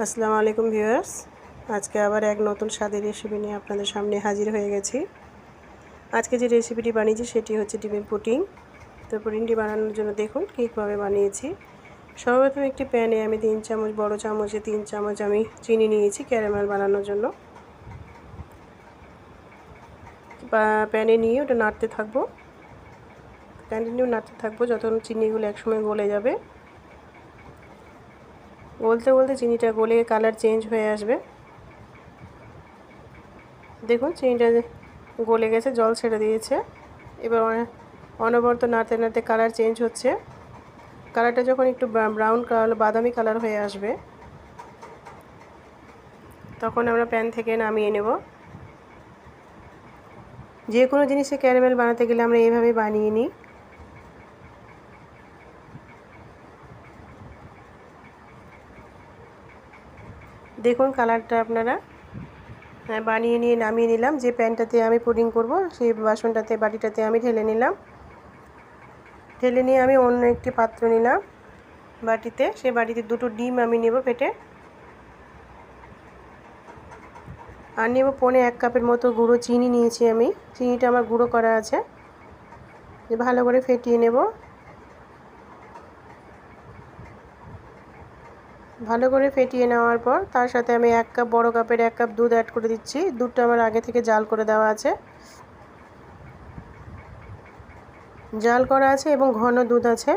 আসসালামু আলাইকুম ভিউয়ার্স, আজকে আবার এক নতুন স্বাদের রেসিপি নিয়ে আপনাদের সামনে হাজির হয়ে গেছি। আজকে যে রেসিপিটি বানিয়েছি সেটি হচ্ছে ডিমের পুডিং। তো পুডিংটি বানানোর জন্য দেখুন কীভাবে বানিয়েছি। সর্বপ্রথম একটি প্যানে আমি 3 চামচ, বড় চামচে 3 চামচ আমি চিনি নিয়েছি ক্যারামেল বানানোর জন্য। প্যানে নিয়ে ওটা নাড়তে থাকবো, কন্টিনিউ নাড়তে থাকবো যতক্ষণ চিনিগুলো একসময় গলে যাবে। গলতে গলতে চিনিটা গলে কালার চেঞ্জ হয়ে আসবে। দেখুন চিনিটা গলে গেছে, জল ছেড়ে দিয়েছে। এবার অনবরত নাড়তে নাড়তে কালার চেঞ্জ হচ্ছে। কালারটা যখন একটু ব্রাউন কালার, বাদামি কালার হয়ে আসবে, তখন আমরা প্যান থেকে নামিয়ে নেব। যে কোনো জিনিসে ক্যারামেল বানাতে গেলে আমরা এইভাবে বানিয়ে নিই। দেখুন কালারটা আপনারা বানিয়ে নিয়ে নামিয়ে নিলাম। যে প্যানটাতে আমি পুডিং করব সেই বাসনটাতে, বাটিটাতে আমি ঢেলে নিলাম। ঢেলে নিয়ে আমি অন্য একটি পাত্র নিলাম বাটিতে। সেই বাটিতে 2টো ডিম আমি নেব ফেটে, আর নেব 1 কাপের মতো গুঁড়ো চিনি নিয়েছি আমি। চিনিটা আমার গুঁড়ো করা আছে, ভালো করে ফেটিয়ে নেব। ভালো করে ফেটিয়ে নেওয়ার পর তার সাথে আমি 1 কাপ, বড় কাপের 1 কাপ দুধ অ্যাড করে দিচ্ছি। দুধটা আমার আগে থেকে জাল করে দেওয়া আছে, এবং ঘন দুধ আছে।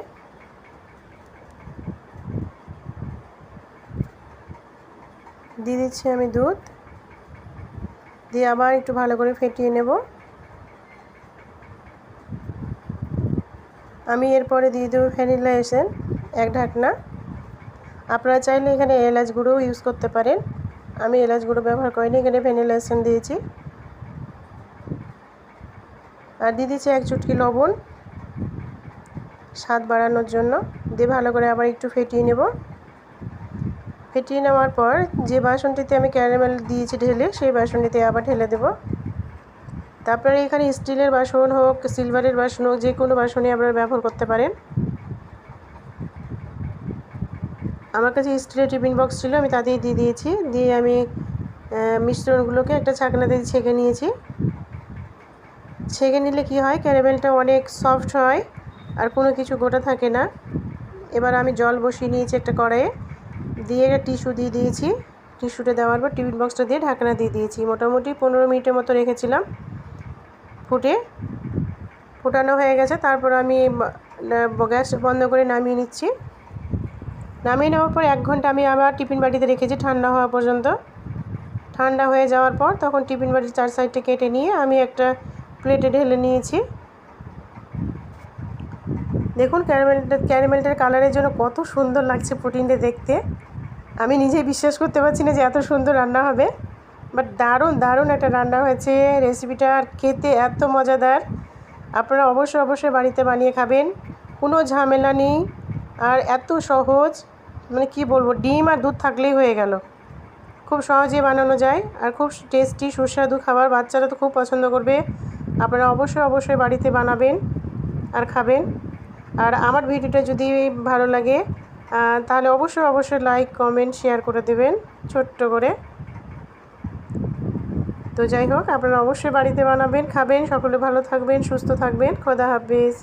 দিয়ে দিচ্ছি আমি দুধ, দিয়ে আবার একটু ভালো করে ফেটিয়ে নেব। আমি এরপরে দিয়ে দেবো ভ্যানিলা এসেন্স 1 ঢাকনা। আপনারা চাইলে এখানে এলাচ গুঁড়োও ইউজ করতে পারেন, আমি এলাচ গুঁড়ো ব্যবহার করিনি, এখানে ভ্যানিলা এসেন্স দিয়েছি। আর দিয়ে দিচ্ছি 1 চুটকি লবণ স্বাদ বাড়ানোর জন্য। দিয়ে ভালো করে আবার একটু ফেটিয়ে নেব। ফেটিয়ে নেওয়ার পর যে বাসনটিতে আমি ক্যারামেল দিয়েছি ঢেলে, সেই বাসনটিতে আবার ঢেলে দেব। তারপরে এখানে স্টিলের বাসন হোক, সিলভারের বাসন হোক, যে কোনো বাসনই আপনারা ব্যবহার করতে পারেন। আমার কাছে স্টিলের টিফিন বক্স ছিল, আমি তাতেই দিয়ে দিয়েছি। দিয়ে আমি মিশ্রণগুলোকে একটা ছাঁকনা দিয়ে ছেঁকে নিয়েছি। ছেঁকে নিলে কি হয়, ক্যারামেলটা অনেক সফট হয় আর কোনো কিছু গোটা থাকে না। এবার আমি জল বসিয়ে নিয়েছি একটা কড়াইয়ে, দিয়ে টিস্যু দিয়ে দিয়েছি। টিস্যুটা দেওয়ার পর টিফিন বক্সটা দিয়ে ঢাকনা দিয়ে দিয়েছি। মোটামুটি 15 মিনিটের মতো রেখেছিলাম। ফোটানো হয়ে গেছে। তারপর আমি গ্যাস বন্ধ করে নামিয়ে নিচ্ছি। নামিয়ে নেওয়ার পর 1 ঘন্টা আমি আবার টিফিন বাটিতে রেখেছি ঠান্ডা হওয়া পর্যন্ত। ঠান্ডা হয়ে যাওয়ার পর তখন টিফিন বাটির 4 সাইডটা কেটে নিয়ে আমি একটা প্লেটে ঢেলে নিয়েছি। দেখুন ক্যারামেলটার কালারের জন্য কত সুন্দর লাগছে পুডিংটা দেখতে। আমি নিজেই বিশ্বাস করতে পারছি না যে এত সুন্দর রান্না হবে, বাট দারুণ একটা রান্না হয়েছে। রেসিপিটা খেতে এত মজাদার, আপনারা অবশ্যই বাড়িতে বানিয়ে খাবেন। কোনো ঝামেলা নেই আর এত সহজ, মানে কি বলবো, ডিম আর দুধ থাকলেই হয়ে গেল। খুব সহজে বানানো যায় আর খুব টেস্টি সুস্বাদু খাবার। বাচ্চারা তো খুব পছন্দ করবে। আপনারা অবশ্যই বাড়িতে বানাবেন আর খাবেন। আর আমার ভিডিওটা যদি ভালো লাগে তাহলে অবশ্যই লাইক, কমেন্ট, শেয়ার করে দেবেন ছোট্ট করে। তো যাই হোক, আপনারা অবশ্যই বাড়িতে বানাবেন, খাবেন। সকলে ভালো থাকবেন, সুস্থ থাকবেন। খোদা হাফেজ।